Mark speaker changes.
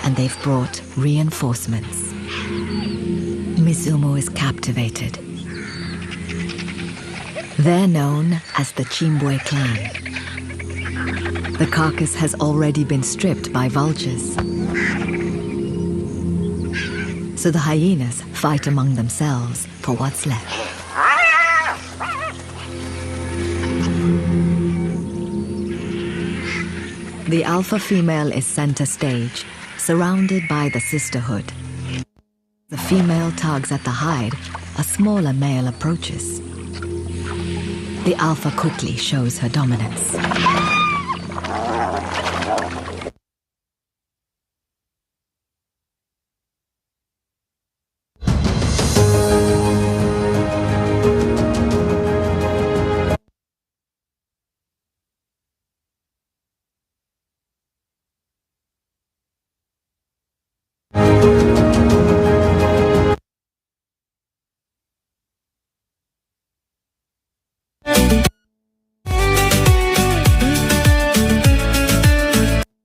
Speaker 1: And they've brought reinforcements. Mizumo is captivated. They're known as the Chimbwe clan. The carcass has already been stripped by vultures. So the hyenas fight among themselves for what's left. The alpha female is center stage, surrounded by the sisterhood. The female tugs at the hide, a smaller male approaches. The alpha quickly shows her dominance.